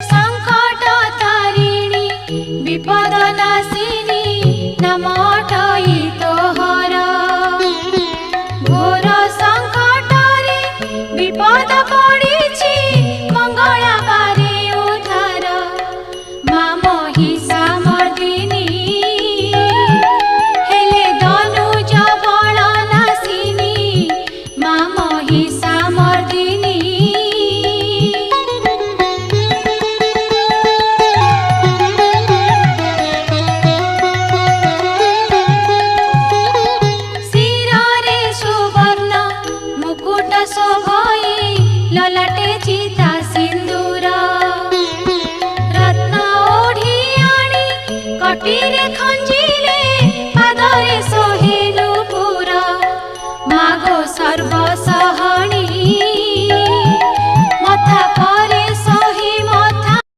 संकट तारिणी विपद नाशिनी नमटई तोहर घोर संकटरे विपद पड़िछि मंगला बारे उद्धार माँ महिषामर्दिनी हेले धनुज बल नाशिनी माँ महिषामर्दिनी शिरे सुवर्ण मुकुट शोभई ललाटे चिता सिंदूर रत्न ओढ़ी आनी कटिरे